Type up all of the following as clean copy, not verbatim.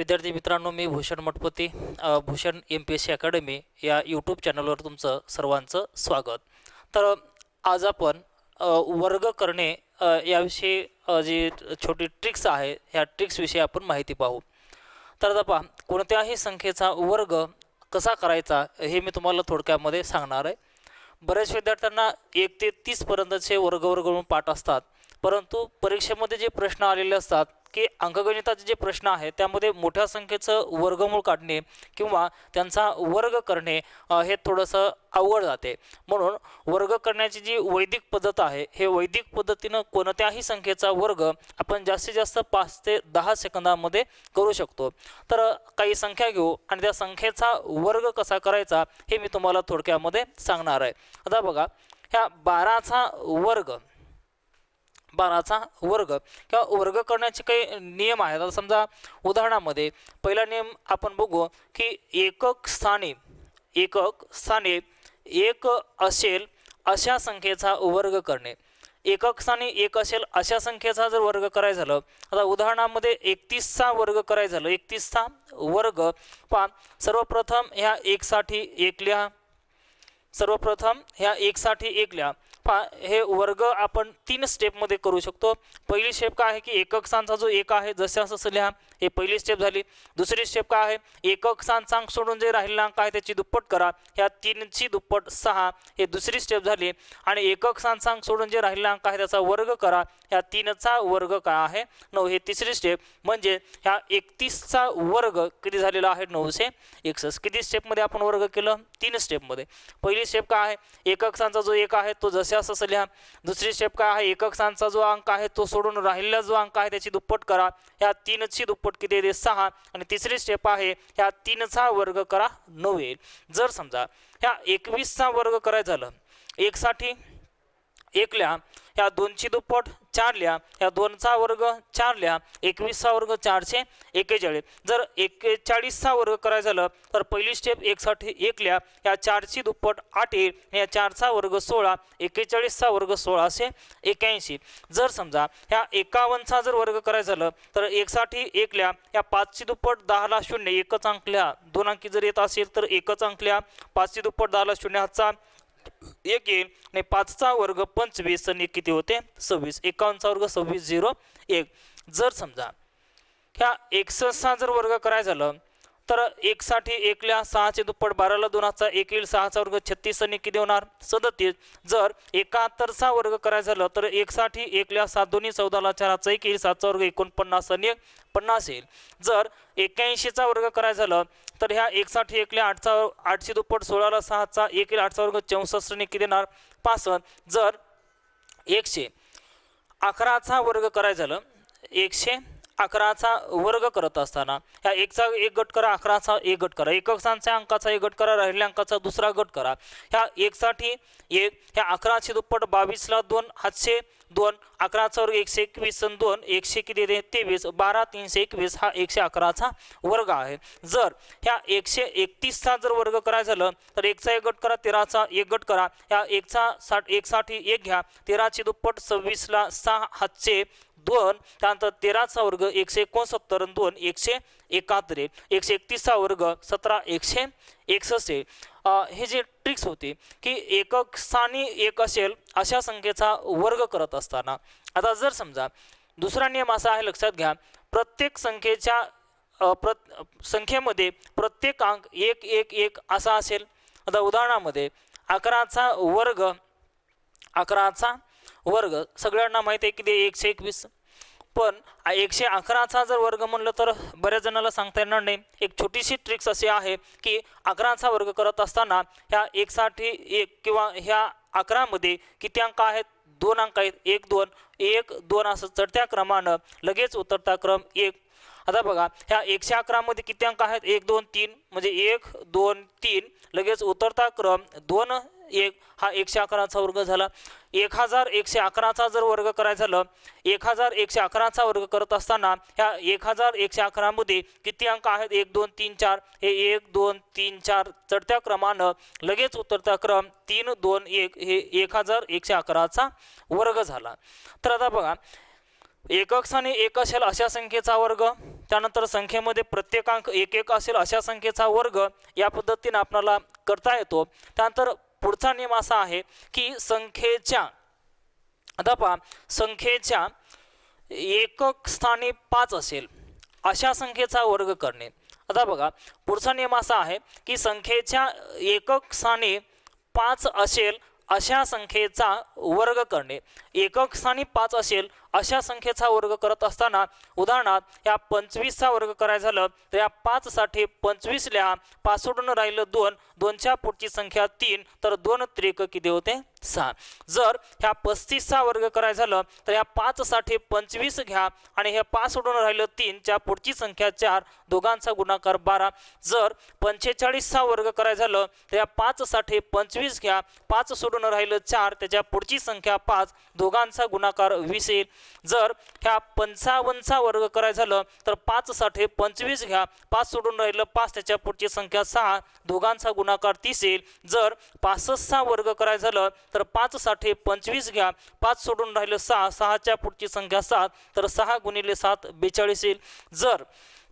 विद्यार्थी मित्रांनो, मी Bhushan Mathpati, Bhushan MPSC academy या यूट्यूब चॅनलवर तुमचं सर्वांचं स्वागत. तर आज आपण वर्ग करणे याविषयी जी छोटी ट्रिक्स आहे ह्या ट्रिक्सविषयी आपण माहिती पाहू. तर आता पहा, कोणत्याही संख्येचा वर्ग कसा करायचा हे मी तुम्हाला थोडक्यामध्ये सांगणार आहे. बऱ्याच विद्यार्थ्यांना 1 ते 30 पर्यंतचे वर्गवरून पाठ असतात, परंतु परीक्षेमध्ये जे प्रश्न आलेले असतात की अंकगणिताचे जे प्रश्न आहेत त्यामध्ये मोठ्या संख्येचं वर्गमूळ काढणे किंवा त्यांचा वर्ग करणे हे थोडंसं अवघड जाते. म्हणून वर्ग करण्याची जी वैदिक पद्धत आहे, हे वैदिक पद्धतीनं कोणत्याही संख्येचा वर्ग आपण जास्तीत जास्त 5 ते 10 सेकंदामध्ये करू शकतो. तर काही संख्या घेऊ आणि त्या संख्येचा वर्ग कसा करायचा हे मी तुम्हाला थोडक्यामध्ये सांगणार आहे. आता बघा, ह्या 12चा वर्ग किंवा वर्ग करण्याचे काही नियम आहेत. आता समजा उदाहरणामध्ये पहिला नियम आपण बघू की एकक स्थानी 1 असेल अशा संख्येचा वर्ग करणे. एकक स्थानी 1 असेल अशा संख्येचा जर वर्ग करायचं झालं, आता उदाहरणामध्ये 31चा वर्ग करायचं झालं, 31चा वर्ग पहा, सर्वप्रथम ह्या 1 साठी 1 लिहा. सर्वप्रथम ह्या 1 साठी 1 लिहा. पहा, हे वर्ग आपण 3 स्टेपमध्ये करू शकतो. पहिली स्टेप काय आहे की एकक स्थानचा जो 1 आहे जसं असं लिहा, हे पहिली स्टेप झाली. दुसरी स्टेप काय आहे, एकक स्थानचा अंक सोडून जे राहिलेला अंक आहे त्याची दुप्पट करा, ह्या 3ची दुप्पट 6, हे दुसरी स्टेप झाली. आणि एकक स्थानचा अंक सोडून जे राहिलेला अंक आहे त्याचा वर्ग करा, ह्या 3चा वर्ग काय आहे 9, हे तिसरी स्टेप. म्हणजे ह्या 31चा वर्ग किती झालेला आहे 961. किती स्टेपमध्ये आपण वर्ग केलं, 3 स्टेपमध्ये. पहिली स्टेप काय आहे, एकक स्थानचा जो 1 आहे तो जसे असं लिहा. दुसरी स्टेप काय आहे, एकक स्थानचा जो अंक आहे तो सोडून राहिलेला जो अंक आहे त्याची दुप्पट करा, ह्या 3ची दुप्पट किती येते 6. आणि तिसरी स्टेप आहे ह्या 3चा वर्ग करा 9 येईल. जर समजा ह्या 21चा वर्ग करायचं झालं, 1 साठी 1 लिहा, ह्या 2ची दुप्पट 4 लिहा, ह्या 2चा वर्ग 4 लिहा, 21चा वर्ग 441. जर 41चा वर्ग करायचं झालं तर पहिली स्टेप 1 साठी 1 लिहा, ह्या 4ची दुप्पट 8 येईल, ह्या 4चा वर्ग 16, 41चा वर्ग 1681. जर समजा ह्या 51चा जर वर्ग करायचं झालं तर 1 साठी 1 लिहा, ह्या 5ची दुप्पट 10 ला 0, एकच अंक लिहा. 2 अंकी जर येत असेल तर एकच अंक लिहा. 5ची दुप्पट 10 ला 0, हातचा 1 येईल आणि 5चा वर्ग 25 आणि किती होते 26. 51चा वर्ग 2601. जर समजा ह्या 61चा जर वर्ग करायचं झालं तर 1 साठी 1 लिहा, 6ची दुप्पट 12 ला 2, हातचा 1 येईल, 6चा वर्ग 36 आणि किती होणार 37. जर 71चा वर्ग करायचं झालं तर 1 साठी 1 लिहा, 7 दोन्ही 14 ला 4, हातचा 1 येईल, 7चा वर्ग 49 आणि 50 येईल. जर 81चा वर्ग करायचं झालं तर ह्या 1 साठी 1 लिहा, 8ची दुप्पट 16 ला 6, हातचा 1 येईल, 8चा वर्ग 64 आणि किती येणार 65. जर 111चा वर्ग करायचं झालं, 111चा वर्ग करत असताना ह्या 1चा 1 गट करा, 11चा 1 गट करा, एकक स्थानच्या अंकाचा 1 गट करा, राहिलेल्या अंकाचा दुसरा गट करा. ह्या 1 साठी 1, ह्या 11ची दुप्पट 22 ला 2, हातचे 2, 11चा वर्ग 121 आणि 2 100 किती देते 23, 12 321 हा 111चा वर्ग आहे. जर ह्या 131चा जर वर्ग करायचं झालं तर 1चा 1 गट करा, 13चा 1 गट करा, ह्या 1 साठी 1 घ्या, 13ची दुप्पट 26 ला 6, हातचे 2, त्यानंतर 13चा वर्ग 169 आणि 2 171. 131चा वर्ग 17161. हे जे ट्रिक्स होती की एकक स्थानी 1 असेल अशा संख्येचा वर्ग करत असताना. आता जर समजा दुसरा नियम असा आहे, लक्षात घ्या, प्रत्येक संख्येमध्ये प्रत्येक अंक 1 1 1 असा असेल. आता उदाहरणामध्ये 11चा वर्ग सगळ्यांना माहिती आहे की ते 121, पण 111चा जर वर्ग म्हणलं तर बऱ्याच जणांना सांगता येणार नाही. एक छोटीशी ट्रिक्स अशी आहे की 11चा वर्ग करत असताना ह्या 1 साठी 1 किंवा ह्या 11मध्ये किती अंक आहेत, 2 अंक आहेत, 1 2 1 2 असं चढत्या क्रमानं लगेच उतरता क्रम 1. आता बघा, ह्या 111 मध्ये किती अंक आहेत, 1 2 3, म्हणजे 1 2 3 लगेच उतरता क्रम 2 1, हा 111चा वर्ग झाला. 1111चा जर वर्ग करायचा झालं, 1111चा वर्ग करत असताना ह्या 1111 मध्ये किती अंक आहेत, 1 2 3 4, हे 1 2 3 4 चढत्या क्रमानं लगेच उतरता क्रम 3 2 1, हे 1111चा वर्ग झाला. तर आता बघा, एकक स्थानी 1 असेल अशा संख्येचा वर्ग त्यानंतर संख्येमध्ये प्रत्येकांक एक एक असेल अशा संख्येचा वर्ग या पद्धतीने आपल्याला करता येतो। त्यानंतर पुढचा नियम असा आहे की संख्येच्या आता पहा संख्येच्या एकक स्थानी 5 असेल अशा संख्येचा वर्ग करणे। आता बघा पुढचा नियम असा आहे की संख्येच्या एकक स्थानी 5 असेल अशा संख्येचा वर्ग करणे। एकक स्थानी 5 असेल अशा संख्येचा वर्ग करत असताना उदाहरणार्थ या 25 चा वर्ग करायचा झालं तर या 5 साठी 25 लिहा, 5 सोडून राहिलं 2, 2 च्या पुढची संख्या 3 तर 2 त्रिक किती होते 6। जर ह्या 35 चा वर्ग करायचा झालं तर या 5 साठी 25 घ्या आणि हे 5 सोडून राहिलं 3 च्या पुढची संख्या 4 दोघांचा गुणाकार 12। जर 45 चा वर्ग करायचा झालं तर या 5 साठी 25 घ्या, 5 सोडून राहिलं 4 त्याच्या पुढची संख्या 5 दोघांचा गुणाकार 20 येईल। जर ह्या 55 चा वर्ग करायचा झालं तर 5 साठी 25 घ्या, 5 सोडून राहिलं 5 त्याच्या पुढची संख्या 6 दोघांचा गुणाकार 30 येईल। जर 65 चा वर्ग करायचा झालं तर 5 साठी 25 घ्या, 5 सोडून राहिलं 6, 6 च्या पुढची संख्या 7 तर 6 गुणिले 7 42 येईल। जर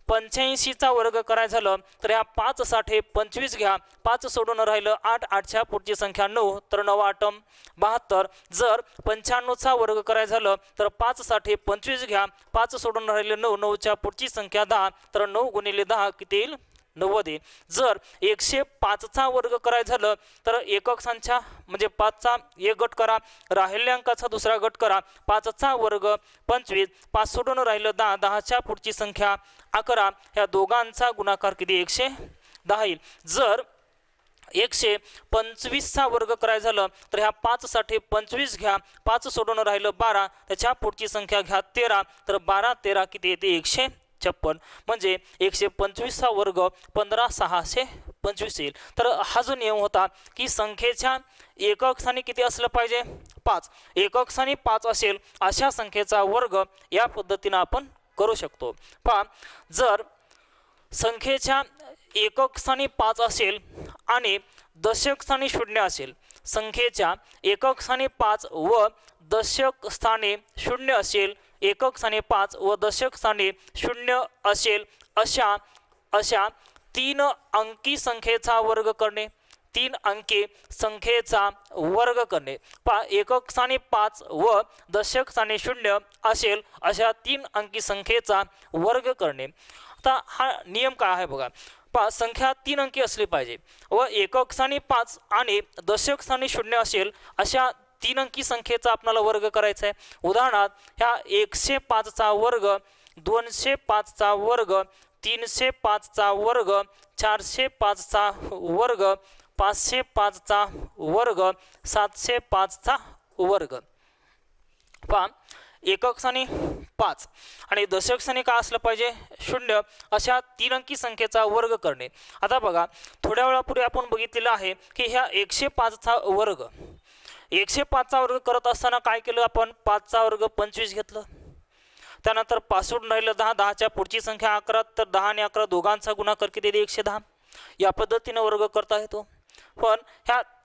85 चा वर्ग करायचा झालं तर या 5 साठी 25 घ्या, 5 सोडून राहिलं 8, 8 च्या पुढची संख्या 9 तर 9 8 72। जर 95 चा वर्ग करायचा झालं तर 5 साठी 25 घ्या, 5 सोडून राहिलं 9, 9 च्या पुढची संख्या 10 तर 9 गुणिले 10 किती येईल 90। जर 105 चा वर्ग करायचा झालं तर एकक संख्या म्हणजे 5 चा एक गट करा, राहिलेल्या अंकाचा दुसरा गट करा, 5 चा वर्ग 25, 5 सोडून राहिलं 10, 10 च्या पुढची संख्या 11 ह्या दोघांचा गुणाकार किती 110 येईल। जर 125 चा वर्ग करायचा झालं तर ह्या 5 साठी 25 घ्या, 5 सोडून राहिलं 12 त्याच्या पुढची संख्या घ्या 13 तर 12 13 किती येते 156 म्हणजे 125 चा वर्ग 15,625 येईल। तर हा जो नियम होता की संख्येच्या एकक स्थानी किती असलं पाहिजे 5, एकक स्थानी 5 असेल अशा संख्येचा वर्ग या पद्धतीने आपण करू शकतो। पहा जर संख्येच्या एकक स्थानी 5 असेल आणि दशक स्थानी 0 असेल, संख्येच्या एकक स्थानी 5 व दशक स्थानी 0 असेल, एकक स्थानी 5 व दशक स्थानी 0 असेल अशा 3 अंकी संख्येचा वर्ग करणे। 3 अंकी संख्येचा वर्ग करणे। पहा एकक स्थानी 5 व दशक स्थानी 0 असेल अशा 3 अंकी संख्येचा वर्ग करणे। आता हा नियम काय आहे बघा, पहा संख्या 3 अंकी असली पाहिजे व एकक स्थानी 5 आणि दशक स्थानी 0 असेल अशा 3 अंकी संख्येचा आपल्याला वर्ग करायचा आहे। उदाहरणार्थ ह्या 105 चा वर्ग, 205 चा वर्ग, 305 चा वर्ग, 405 चा वर्ग, 505 चा वर्ग, 705 चा वर्ग। पहा एकक स्थानी 5 आणि दशक स्थानी काय असलं पाहिजे 0 अशा 3 अंकी संख्येचा वर्ग करणे। आता बघा थोड्या वेळापूर्वी आपण बघितलेलं आहे की ह्या 105 चा वर्ग, 105 चा वर्ग करत असताना काय केलं आपण 5 चा वर्ग 25 घेतलं, त्यानंतर 5 सोडून राहिलं 10, 10 च्या पुढची संख्या 11 तर 10 आणि 11 दोघांचा गुणाकार किती येते 110। या पद्धतीने वर्ग करता येतो। पण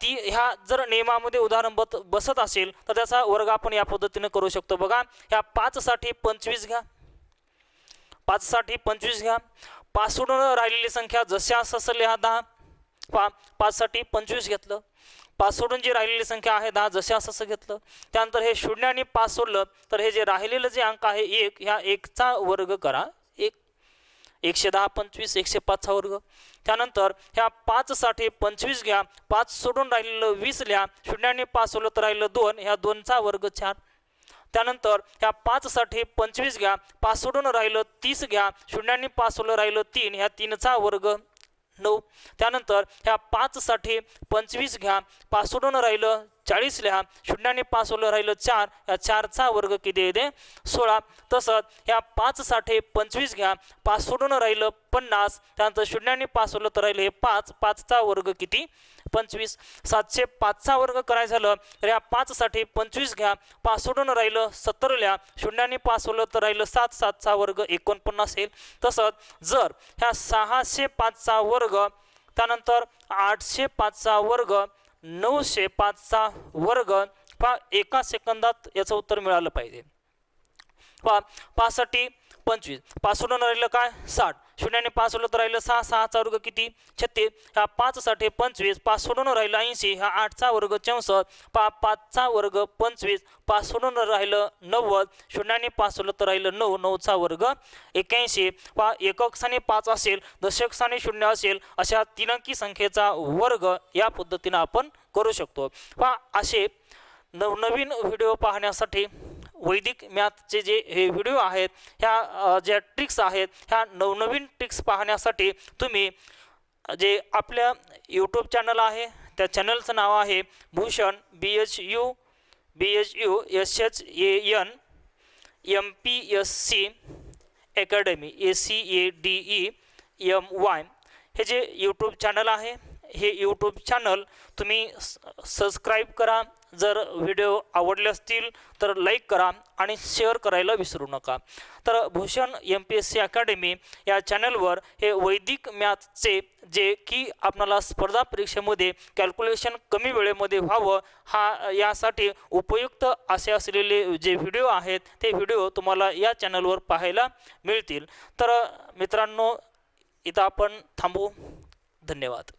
ह्या जर नियमामध्ये उदाहरण बसत असेल तर त्याचा वर्ग आपण या पद्धतीने करू शकतो। बघा ह्या 5 साठी 25 घ्या, 5 साठी 25 घ्या, 5 सोडून राहिलेली संख्या जशा असं लिहा 10, 5 साठी 25 घेतलं, 5 सोडून जी राहिलेली संख्या आहे 10 जशा असं घेतलं, त्यानंतर हे 0 आणि 5 सोडलं तर हे जे राहिलेलं जे अंक आहे 1 ह्या 1 चा वर्ग करा, 110 25 105 चा वर्ग। त्यानंतर ह्या 5 साठी 25 घ्या, 5 सोडून राहिलेलं 20 लिहा, 0 आणि 5 सोडलं तर राहिलं 2 ह्या 2 चा वर्ग 4। त्यानंतर ह्या 5 साठी 25 घ्या, 5 सोडून राहिलं 30 घ्या, 0 आणि 5 सोडलं राहिलं 3 ह्या 3 चा वर्ग 9। त्यानंतर ह्या 5 साठी 25 घ्या, 5 सोडून राहिलं 40 लिहा, 0 आणि 5 सोडलं राहिलं 4 ह्या 4 चा वर्ग किती येते 16। तसंच ह्या 5 साठी 25 घ्या, 5 सोडून राहिलं 50, त्यानंतर 0 आणि 5 सोडलं तर राहिलं हे 5, 5 चा वर्ग किती 25। 705 चा वर्ग करायचं झालं तर ह्या 5 साठी 25 घ्या, 5 सोडून राहिलं 70 लिहा, 0 आणि 5 सोडलं तर राहिलं 7, 7 चा वर्ग 49 येईल। तसंच जर ह्या 605 चा वर्ग, त्यानंतर 805 चा वर्ग, 905 चा वर्ग, पहा एका सेकंदात याचं उत्तर मिळालं पाहिजे। पहा 5 साठी 25, 5 सोडून राहिलं काय 60, शून्याने 5 सोडलं तर राहिलं 6, 6चा वर्ग किती 36, ह्या 5 साठी 25, 5 सोडून राहिलं 80, ह्या 8चा वर्ग 64, पहा 5चा वर्ग 25, 5 सोडून राहिलं 90, शून्याने 5 सोडलं तर राहिलं 9, 9चा वर्ग 81, पहा एकक स्थानी 5 असेल, दशक स्थानी 0 असेल, अशा 3 अंकी संख्येचा वर्ग या पद्धतीने आपण करू शकतो। पहा असे नवनवीन व्हिडिओ पाहण्यासाठी वैदिक मॅथचे जे हे व्हिडिओ आहेत, ह्या ज्या ट्रिक्स आहेत, ह्या नवनवीन ट्रिक्स पाहण्यासाठी तुम्ही जे आपल्या यूट्यूब चॅनल आहे त्या चॅनलचं नाव आहे Bhushan BHUSHAN MPSC academy ACADEMY हे जे यूट्यूब चॅनल आहे, हे यूट्यूब चॅनल तुम्ही सबस्क्राईब करा। जर व्हिडिओ आवडले असतील तर लाईक करा आणि शेअर करायला विसरू नका। तर भूषण MPSC अकॅडमी या चॅनलवर हे वैदिक मॅथचे जे की आपल्याला स्पर्धा परीक्षेमध्ये कॅल्क्युलेशन कमी वेळेमध्ये व्हावं यासाठी उपयुक्त असे असलेले जे व्हिडिओ आहेत ते व्हिडिओ तुम्हाला या चॅनलवर पाहायला मिळतील। तर मित्रांनो, इथं आपण थांबू। धन्यवाद।